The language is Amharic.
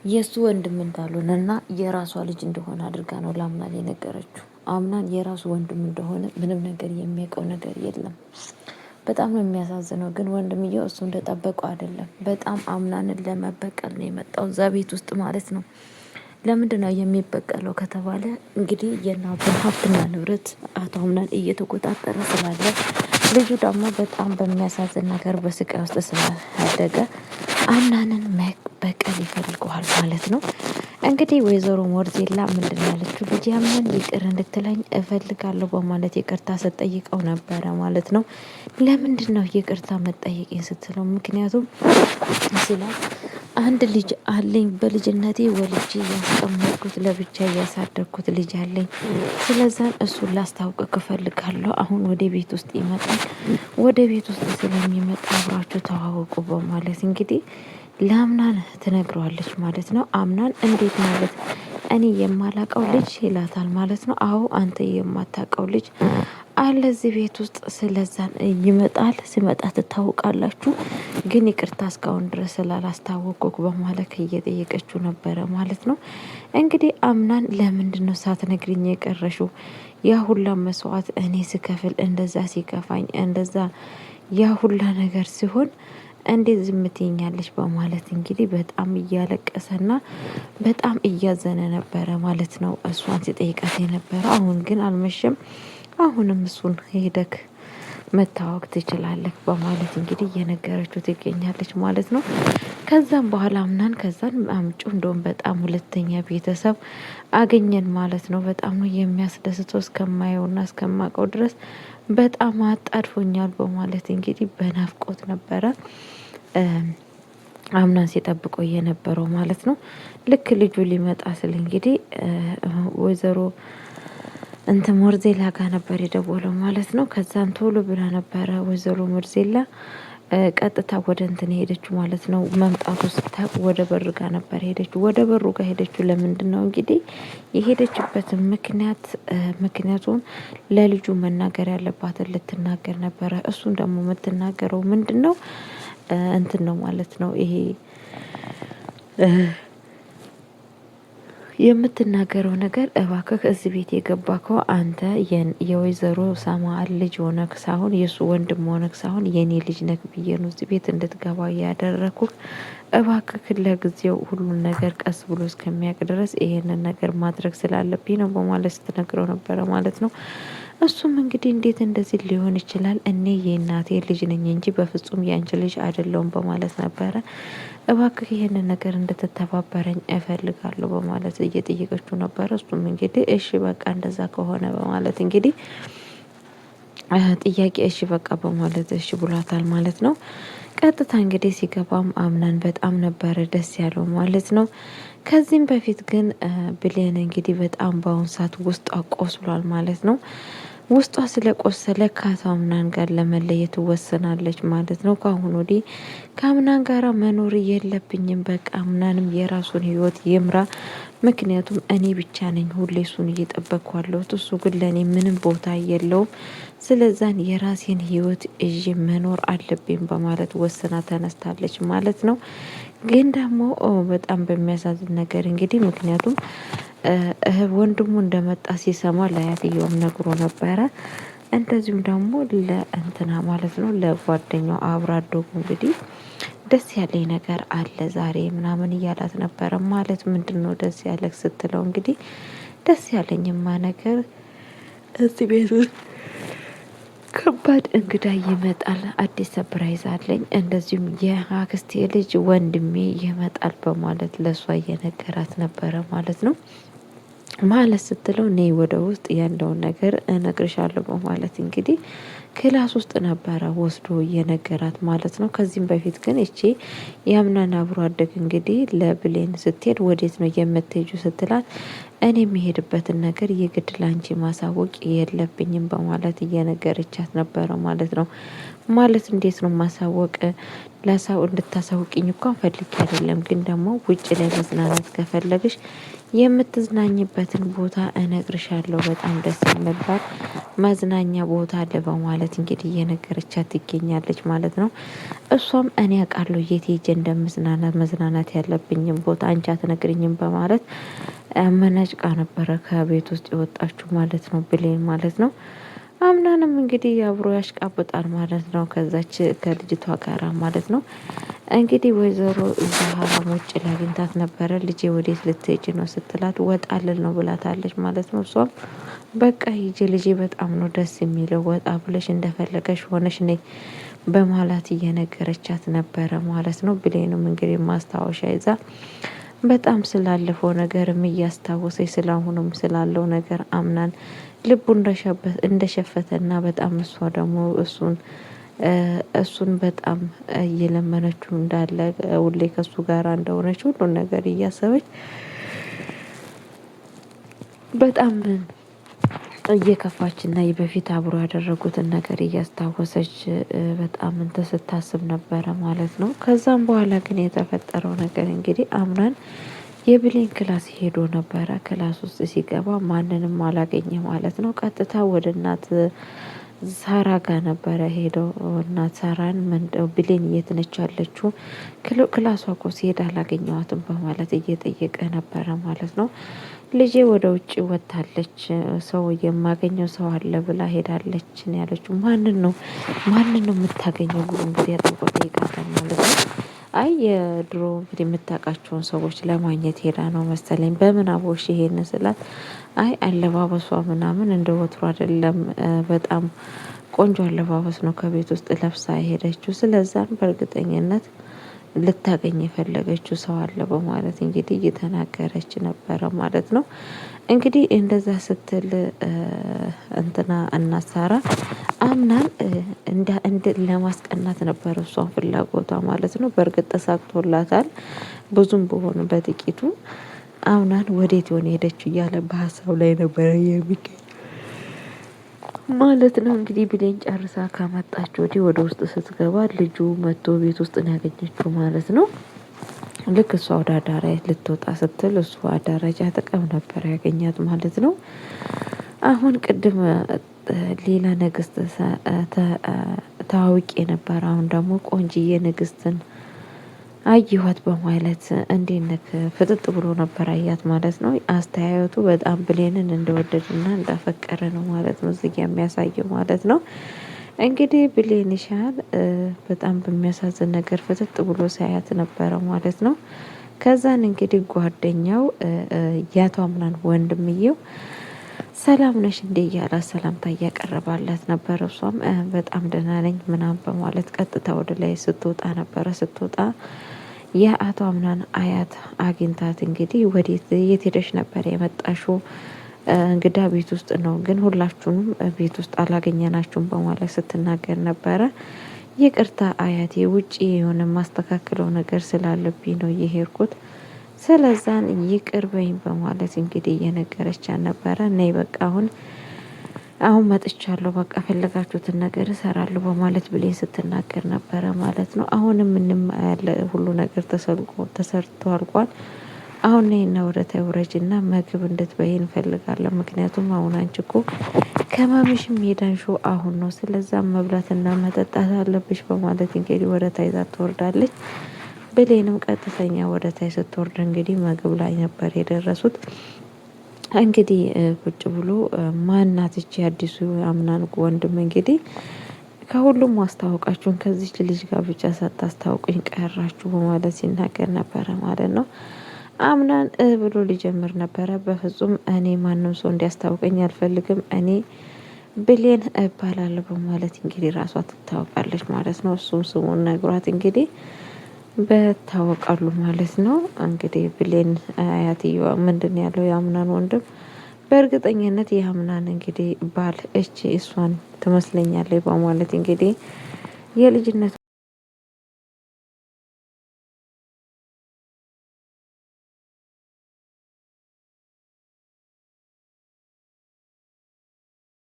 የሱ ወንድም እንዳልሆነና የራሷ ልጅ እንደሆነ አድርጋ ነው ለአምናን የነገረችው። አምናን የራሱ ወንድም እንደሆነ ምንም ነገር የሚያውቀው ነገር የለም። በጣም ነው የሚያሳዝነው። ግን ወንድምየው እሱ እንደጠበቀው አይደለም። በጣም አምናንን ለመበቀል ነው የመጣው እዛ ቤት ውስጥ ማለት ነው። ለምንድን ነው የሚበቀለው ከተባለ እንግዲህ የእናቱን ሀብትና ንብረት አቶ አምናን እየተቆጣጠረ ስላለ ልጁ ደግሞ በጣም በሚያሳዝን ነገር በስቃይ ውስጥ ስላደገ አምናንን መበቀል ይፈልገዋል ማለት ነው። እንግዲህ ወይዘሮ ሞርዜላ ምንድን ያለችው ልጅ ያምን ይቅር እንድትለኝ እፈልጋለሁ በማለት ይቅርታ ስትጠይቀው ነበረ ማለት ነው። ለምንድን ነው ይቅርታ መጠየቅኝ ስትለው ምክንያቱም ሲላት አንድ ልጅ አለኝ በልጅነቴ ወልጄ ያስቀመጥኩት ለብቻ እያሳደግኩት ልጅ አለኝ። ስለዛን እሱን ላስታውቅክ እፈልጋለሁ። አሁን ወደ ቤት ውስጥ ይመጣል። ወደ ቤት ውስጥ ስለሚመጣ አብራችሁ ተዋወቁ በማለት እንግዲህ ለአምናን ትነግረዋለች ማለት ነው። አምናን እንዴት ማለት እኔ የማላቀው ልጅ ይላታል ማለት ነው። አዎ አንተ የማታቀው ልጅ አለ እዚህ ቤት ውስጥ ስለዛን ይመጣል። ሲመጣ ትታወቃላችሁ፣ ግን ይቅርታ እስካሁን ድረስ ስላላስታወቅኩ በማለት እየጠየቀችው ነበረ ማለት ነው። እንግዲህ አምናን ለምንድነው ሳትነግሪኝ የቀረሽው? ያ ሁላ መስዋዕት እኔ ስከፍል እንደዛ ሲከፋኝ እንደዛ ያ ሁላ ነገር ሲሆን እንዴት ዝም ትይኛለሽ? በማለት እንግዲህ በጣም እያለቀሰና በጣም እያዘነ ነበረ ማለት ነው እሷን ሲጠይቃት የነበረ። አሁን ግን አልመሸም፣ አሁንም እሱን ሄደክ መታወቅ ትችላለህ በማለት እንግዲህ እየነገረችው ትገኛለች ማለት ነው። ከዛም በኋላ አምናን ከዛን አምጩ እንደውም በጣም ሁለተኛ ቤተሰብ አገኘን ማለት ነው። በጣም ነው የሚያስደስተው እስከማየውና እስከማውቀው ድረስ በጣም አጣድፎኛል በማለት እንግዲህ በናፍቆት ነበረ አምናን ሲጠብቀው የነበረው ማለት ነው። ልክ ልጁ ሊመጣ ስል እንግዲህ ወይዘሮ እንትን ሞርዜላ ጋር ነበር የደወለው ማለት ነው። ከዛን ቶሎ ብላ ነበረ ወይዘሮ ሞርዜላ ቀጥታ ወደ እንትን ሄደችው ማለት ነው። መምጣቱ ስታውቅ ወደ በር ጋር ነበር ሄደችው። ወደ በሩ ጋር ሄደችው ለምንድን ነው እንግዲህ የሄደችበትን ምክንያቱም ለልጁ መናገር ያለባትን ልትናገር ነበረ። እሱን ደግሞ የምትናገረው ምንድን ነው እንትን ነው ማለት ነው። ይሄ የምትናገረው ነገር እባክህ እዚህ ቤት የገባከው አንተ የወይዘሮ ሰማል ልጅ ሆነክ ሳይሆን የእሱ ወንድም ሆነክ ሳይሆን የኔ ልጅ ነክ ብዬ ነው እዚህ ቤት እንድትገባ ያደረኩህ። እባክህ ለጊዜው ሁሉን ነገር ቀስ ብሎ እስከሚያውቅ ድረስ ይሄንን ነገር ማድረግ ስላለብኝ ነው በማለት ስትነግረው ነበረ ማለት ነው። እሱም እንግዲህ እንዴት እንደዚህ ሊሆን ይችላል? እኔ የእናቴ ልጅ ነኝ እንጂ በፍጹም ያንቺ ልጅ አይደለሁም በማለት ነበረ። እባክህ ይሄንን ነገር እንድትተባበረኝ እፈልጋለሁ በማለት እየጠየቀችው ነበረ። እሱም እንግዲህ እሺ በቃ እንደዛ ከሆነ በማለት እንግዲህ ጥያቄ እሺ በቃ በማለት እሺ ብሏታል ማለት ነው። ቀጥታ እንግዲህ ሲገባም አምናን በጣም ነበረ ደስ ያለው ማለት ነው። ከዚህም በፊት ግን ብሌን እንግዲህ በጣም በአሁን ሰዓት ውስጧ ቆስሏል ማለት ነው። ውስጧ ስለቆሰለ ከአምናን ጋር ለመለየት ትወሰናለች ማለት ነው። ከአሁን ወዲህ ከአምናን ጋር መኖር የለብኝም፣ በቃ አምናንም የራሱን ህይወት ይምራ። ምክንያቱም እኔ ብቻ ነኝ ሁሌ እሱን እየጠበቅኩ ያለሁት፣ እሱ ግን ለእኔ ምንም ቦታ የለውም። ስለዛን የራሴን ህይወት እዥ መኖር አለብኝ በማለት ወስና ተነስታለች ማለት ነው። ግን ደግሞ በጣም በሚያሳዝን ነገር እንግዲህ ምክንያቱም ወንድሙ እንደመጣ ሲሰማ ለአያትየውም ነግሮ ነበረ። እንደዚሁም ደግሞ ለእንትና ማለት ነው ለጓደኛው አብሮ አደጉ እንግዲህ ደስ ያለኝ ነገር አለ ዛሬ ምናምን እያላት ነበረ። ማለት ምንድነው ደስ ያለህ ስትለው እንግዲህ ደስ ያለኝማ ነገር እዚህ ቤት ውስጥ ከባድ እንግዳ ይመጣል፣ አዲስ ሰፕራይዝ አለኝ፣ እንደዚሁም የአክስቴ ልጅ ወንድሜ ይመጣል በማለት ለሷ እየነገራት ነበረ ማለት ነው። ማለት ስትለው እኔ ወደ ውስጥ ያለውን ነገር እነግርሻለሁ በማለት እንግዲህ ክላስ ውስጥ ነበረ ወስዶ እየነገራት ማለት ነው። ከዚህም በፊት ግን እቺ የአምናን አብሮ አደግ እንግዲህ ለብሌን ስትሄድ ወዴት ነው የምትሄጁ ስትላት እኔ የሚሄድበትን ነገር የግድ ላንቺ ማሳወቅ የለብኝም በማለት እየነገረቻት ነበረ ማለት ነው። ማለት እንዴት ነው ማሳወቅ? ለሰው እንድታሳውቅኝ እንኳን ፈልጌ አይደለም፣ ግን ደግሞ ውጭ ላይ መዝናናት ከፈለግሽ የምትዝናኝበትን ቦታ እነግርሻለሁ፣ በጣም ደስ የሚባል መዝናኛ ቦታ አለ በማለት እንግዲህ እየነገረቻት ትገኛለች ማለት ነው። እሷም እኔ አውቃለሁ የት ሄጄ መዝናናት ያለብኝም ቦታ አንቺ አትነግሪኝም በማለት መነጭቃ ነበረ ከቤት ውስጥ የወጣችሁ ማለት ነው፣ ብሌን ማለት ነው። አምናንም እንግዲህ አብሮ ያሽቃብጣል ማለት ነው ከዛች ከልጅቷ ጋራ ማለት ነው። እንግዲህ ወይዘሮ ዛህራም ውጭ ላይ አግኝታት ነበረ። ልጄ ወዴት ልትሄጂ ነው ስትላት ወጣ ልል ነው ብላታለች ማለት ነው። እሷም በቃ ሂጂ ልጄ፣ በጣም ነው ደስ የሚለው ወጣ ብለሽ እንደፈለገሽ ሆነሽ ነይ በማላት እየነገረቻት ነበረ ማለት ነው። ብሌንም እንግዲህ ማስታወሻ ይዛ በጣም ስላለፈው ነገርም እያስታወሰች ስለአሁኑም ስላለው ነገር አምናን ልቡ እንደሸፈተና በጣም እሷ ደግሞ እሱን በጣም እየለመነችው እንዳለ ሁሌ ከሱ ጋር እንደሆነች ሁሉን ነገር እያሰበች በጣም እየከፋችና በፊት አብሮ ያደረጉትን ነገር እያስታወሰች በጣም እንትን ስታስብ ነበረ ማለት ነው። ከዛም በኋላ ግን የተፈጠረው ነገር እንግዲህ አምናን የብሌን ክላስ ሄዶ ነበረ። ክላስ ውስጥ ሲገባ ማንንም አላገኘ ማለት ነው። ቀጥታ ወደ እናት ሳራ ጋር ነበረ ሄደው እናት ሳራን ብሌን የት ነች ያለችው? ክላሷ እኮ ሲሄድ አላገኘዋትም በማለት እየጠየቀ ነበረ ማለት ነው። ልጄ ወደ ውጭ ወጥታለች፣ ሰው የማገኘው ሰው አለ ብላ ሄዳለች ያለችው። ማንን ነው የምታገኘው ብሎ እንግዲህ አጥብቆ ጠይቃታል ማለት ነው። አይ የድሮ እንግዲህ የምታውቃቸውን ሰዎች ለማግኘት ሄዳ ነው መሰለኝ። በምን አቦሽ ይሄን ስላት፣ አይ አለባበሷ ምናምን እንደ ወትሮ አይደለም፣ በጣም ቆንጆ አለባበስ ነው ከቤት ውስጥ ለብሳ የሄደችው። ስለዛም በእርግጠኝነት ልታገኝ የፈለገችው ሰው አለ በማለት እንግዲህ እየተናገረች ነበረ ማለት ነው። እንግዲህ እንደዛ ስትል እንትና እናት ሳራ አምናን እንደ ለማስቀናት ነበረ እሷን ፍላጎቷ ማለት ነው። በእርግጥ ተሳክቶላታል። ብዙም በሆኑ በጥቂቱ አምናን ወዴት የሆነ ሄደችው እያለ በሀሳብ ላይ ነበረ የሚገኝ ማለት ነው። እንግዲህ ብሌን ጨርሳ ካመጣች ወዲህ ወደ ውስጥ ስትገባ ልጁ መጥቶ ቤት ውስጥ ነው ያገኘችው ማለት ነው። ልክ እሷ ወደ አዳራሽ ልትወጣ ስትል እሱ አዳራሽ አጠገብ ነበር ያገኛት ማለት ነው። አሁን ቅድም ሌላ ንግስት ተዋውቄ ነበር፣ አሁን ደግሞ ቆንጅዬ ንግስትን አየኋት በማለት እንዴት ነክ ፍጥጥ ብሎ ነበር አያት ማለት ነው። አስተያየቱ በጣም ብሌንን እንደወደድና እንዳፈቀረ ነው ማለት ነው እዚህ የሚያሳየው ማለት ነው። እንግዲህ ብሌን ይሻል በጣም በሚያሳዝን ነገር ፍጥጥ ብሎ ሳያት ነበረ ማለት ነው። ከዛን እንግዲህ ጓደኛው ያቷ ምናን ወንድምየው ሰላም ነሽ እንዴ እያለ ሰላምታ እያቀረባላት ነበረ። እሷም በጣም ደህና ነኝ ምናምን በማለት ቀጥታ ወደ ላይ ስትወጣ ነበረ። ስትወጣ የአቶ አምናን አያት አግኝታት እንግዲህ ወዴት የት ሄደሽ ነበር የመጣሽው? እንግዳ ቤት ውስጥ ነው፣ ግን ሁላችሁንም ቤት ውስጥ አላገኘናችሁም በማለት ስትናገር ነበረ። ይቅርታ አያቴ፣ ውጪ የሆነ ማስተካከለው ነገር ስላለብኝ ነው የሄድኩት፣ ስለዛን ይቅር በይኝ በማለት እንግዲህ እየነገረቻት ነበረ። ነይ በቃ አሁን መጥቻለሁ፣ በቃ ፈለጋችሁትን ነገር እሰራለሁ በማለት ብሌን ስትናገር ነበረ ማለት ነው። አሁንም ምንም ያለ ሁሉ ነገር ተሰርቶ አልቋል። አሁን ነይና ወደታይ ውረጅና ምግብ እንድትበይ እንፈልጋለን። ምክንያቱም አሁን አንቺ እኮ ከማምሽም ሄዳንሽው አሁን ነው፣ ስለዛም መብላትና መጠጣት አለብሽ በማለት እንግዲህ ወደታይ ይዛ ትወርዳለች። ብሌንም ቀጥተኛ ወደታይ ስትወርድ እንግዲህ ምግብ ላይ ነበር የደረሱት። እንግዲህ ቁጭ ብሎ ማናት እቺ አዲሱ አምናን ወንድም እንግዲህ ከሁሉም ማስታወቃችሁን ከዚች ልጅ ጋር ብቻ ሳታስታውቁኝ ቀራችሁ በማለት ሲናገር ነበረ ማለት ነው። አምናን ብሎ ሊጀምር ነበረ። በፍጹም እኔ ማንም ሰው እንዲያስታውቀኝ አልፈልግም፣ እኔ ብሌን እባላለሁ በማለት እንግዲህ ራሷ ትታወቃለች ማለት ነው። እሱም ስሙን ነግሯት እንግዲህ በታወቃሉ ማለት ነው። እንግዲህ ብሌን አያትየዋ ምንድን ያለው የአምናን ወንድም በእርግጠኝነት የአምናን እንግዲህ ባል እሷን ትመስለኛለች በማለት እንግዲህ የልጅነት